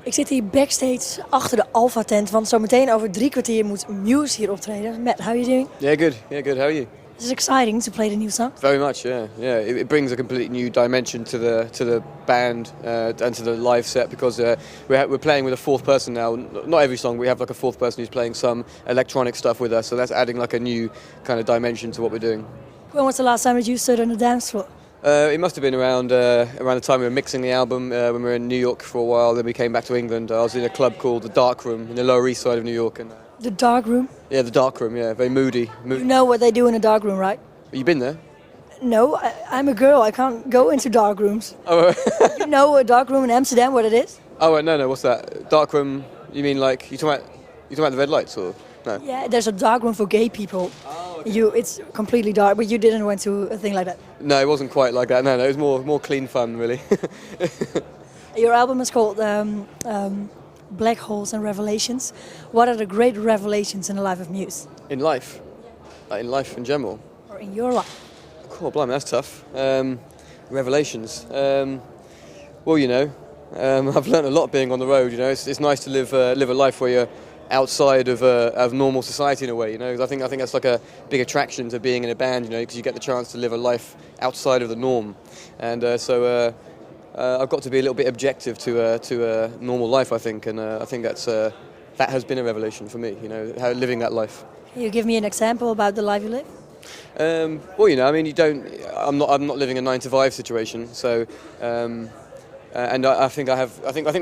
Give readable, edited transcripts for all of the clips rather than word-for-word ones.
Ik zit hier backstage achter de Alpha tent, want zometeen over 3 kwartier moet Muse hier optreden. Matt, how are you doing? Yeah, good. Yeah, good. How are you? This is exciting to play the new song. Very much. Yeah, yeah. It brings a completely new dimension to the band and to the live set because we're playing with a fourth person now. Not every song. We have like a fourth person who's playing some electronic stuff with us. So that's adding like a new kind of dimension to what we're doing. When was the last time that you stood on the dance floor? It must have been around the time we were mixing the album when we were in New York for a while. Then we came back to England. I was in a club called the Dark Room in the Lower East Side of New York. And The dark room? yeah, the Dark Room. Yeah, very moody. You know what they do in a dark room, right? You been there? No, I'm a girl. I can't go into dark rooms. Oh, You know a dark room in Amsterdam, what it is? oh no. What's that? Dark Room? You mean like you talking about the red lights or no? Yeah, there's a dark room for gay people. Oh, okay. It's completely dark, but you didn't went to a thing like that. No, it wasn't quite like that. No, it was more clean fun, really. Your album is called Black Holes and Revelations. What are the great revelations in the life of Muse? In life, like in life in general. Or in your life? Cool, blimey, that's tough. Revelations. Well, I've learned a lot being on the road. It's nice to live a life where you're outside of normal society in a way. 'Cause I think that's like a big attraction to being in a band. Because you get the chance to live a life outside of the norm, and so I've got to be a little bit objective to a normal life. I think, and I think that has been a revelation for me. How living that life. Can you give me an example about the life you live? Well, I'm not living a 9-to-5 situation, so. And I think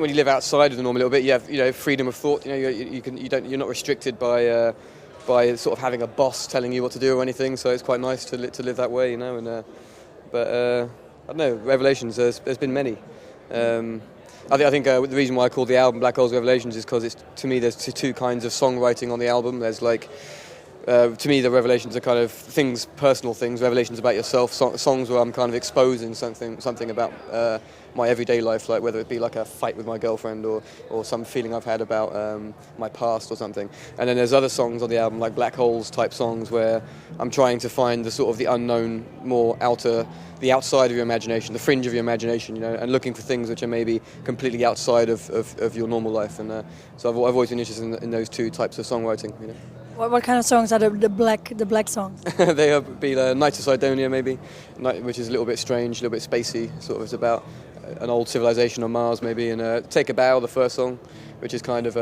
when you live outside of the norm a little bit, you have freedom of thought. You're not restricted by sort of having a boss telling you what to do or anything. So it's quite nice to live that way, But I don't know, revelations. There's been many. I think the reason why I called the album Black Holes Revelations is because to me there's two kinds of songwriting on the album. There's like. To me, the revelations are kind of personal things, revelations about yourself, songs where I'm kind of exposing something about my everyday life, like whether it be like a fight with my girlfriend or some feeling I've had about my past or something. And then there's other songs on the album, like Black Holes type songs, where I'm trying to find the sort of the unknown, more the outside of your imagination, the fringe of your imagination, and looking for things which are maybe completely outside of your normal life. And so I've always been interested in those two types of songwriting. What kind of songs are the black songs? They would be Night to Sidonia, maybe, which is a little bit strange, a little bit spacey. Sort of, it's about an old civilization on Mars, maybe, and Take a Bow, the first song, which is kind of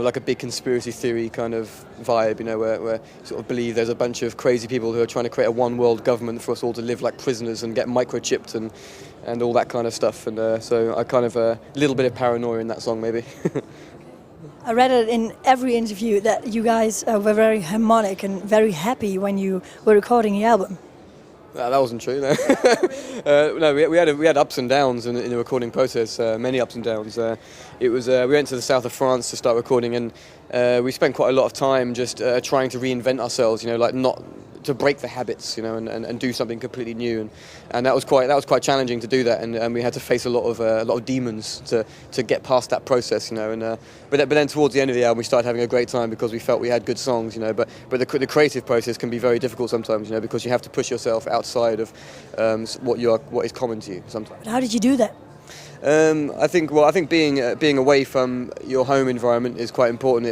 like a big conspiracy theory kind of vibe, where you sort of believe there's a bunch of crazy people who are trying to create a one world government for us all to live like prisoners and get microchipped and all that kind of stuff. And so I kind of a little bit of paranoia in that song, maybe. I read it in every interview that you guys were very harmonic and very happy when you were recording the album. No, that wasn't true. No, no, we had ups and downs in the recording process. Many ups and downs. We went to the south of France to start recording, and we spent quite a lot of time just trying to reinvent ourselves. Like not to break the habits, and do something completely new. And that was quite challenging to do that. And we had to face a lot of demons to get past that process. But then towards the end of the album, we started having a great time because we felt we had good songs. But the creative process can be very difficult sometimes. Because you have to push yourself outside of what is common to you sometimes. But how did you do that? I think being away from your home environment is quite important.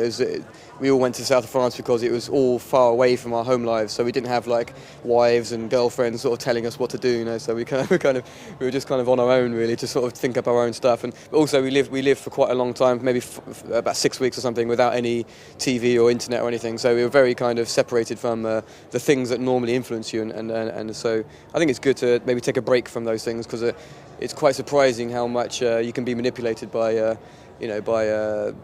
We all went to the south of France because it was all far away from our home lives, so we didn't have like wives and girlfriends sort of telling us what to do. So we were just kind of on our own really to sort of think up our own stuff. And also we lived for quite a long time, maybe about 6 weeks or something, without any TV or internet or anything. So we were very kind of separated from the things that normally influence you. And so I think it's good to maybe take a break from those things because it's quite surprising how much you can be manipulated by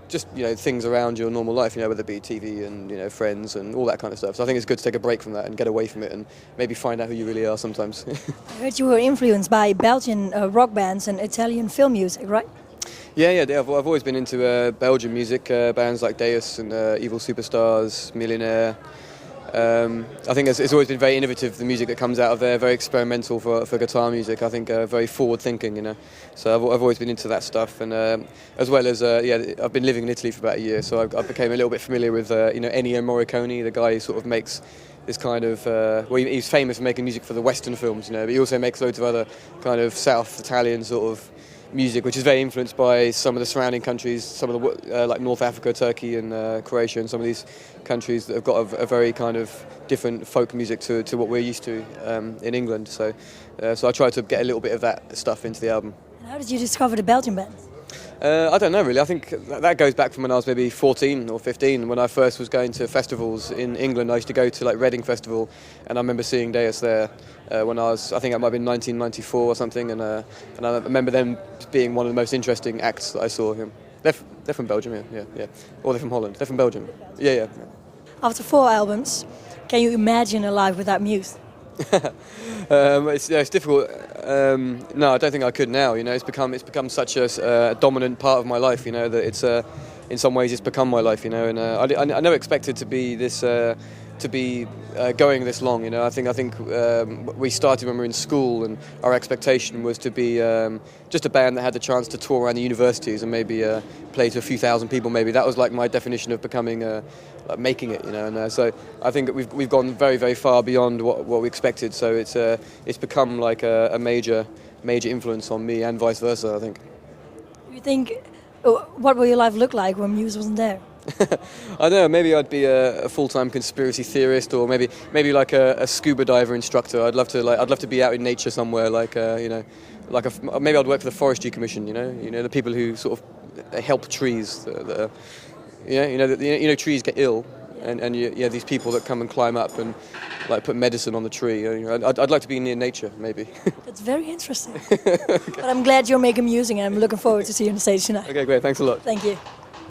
just things around your normal life, whether it be TV and friends and all that kind of stuff. So I think it's good to take a break from that and get away from it and maybe find out who you really are sometimes. I heard you were influenced by Belgian rock bands and Italian film music, right? Yeah. I've always been into Belgian music, bands like Deus and Evil Superstars, Millionaire. I think it's always been very innovative, the music that comes out of there, very experimental for guitar music. I think very forward-thinking, So I've always been into that stuff, and as well as I've been living in Italy for about a year, so I became a little bit familiar with Ennio Morricone, the guy who sort of makes this kind of he's famous for making music for the Western films, but he also makes loads of other kind of South Italian sort of music, which is very influenced by some of the surrounding countries, some of the like North Africa, Turkey, and Croatia, and some of these countries that have got a very kind of different folk music to what we're used to in England. So I try to get a little bit of that stuff into the album. And how did you discover the Belgian band? I don't know really. I think that goes back from when I was maybe 14 or 15. When I first was going to festivals in England, I used to go to like Reading Festival, and I remember seeing Deus there when I think it might have been 1994 or something, and I remember them being one of the most interesting acts that I saw. They're from Belgium, yeah, or they're from Holland. They're from Belgium, yeah. After 4 albums, can you imagine a life without Muse? It's difficult. No, I don't think I could now. You know, it's become such a dominant part of my life. You know, that it's in some ways it's become my life. You know, and I never expected to be this going this long. You know, I think we started when we were in school, and our expectation was to be just a band that had the chance to tour around the universities and maybe play to a few thousand people. Maybe that was like my definition of becoming. Like making it, you know, and so I think that we've gone very, very far beyond what we expected. So it's become like a major influence on me, and vice versa, I think. You think, what will your life look like when Muse wasn't there? I don't know. Maybe I'd be a full-time conspiracy theorist, or maybe like a scuba diver instructor. I'd love to be out in nature somewhere, like you know, maybe I'd work for the Forestry Commission. You know, the people who sort of help trees. You know, trees get ill, and you have these people that come and climb up and like put medicine on the tree. You know, I'd like to be near nature, maybe. That's very interesting. Okay. But I'm glad you're making music, and I'm looking forward to see you on the stage tonight. Okay, great. Thanks a lot. Thank you.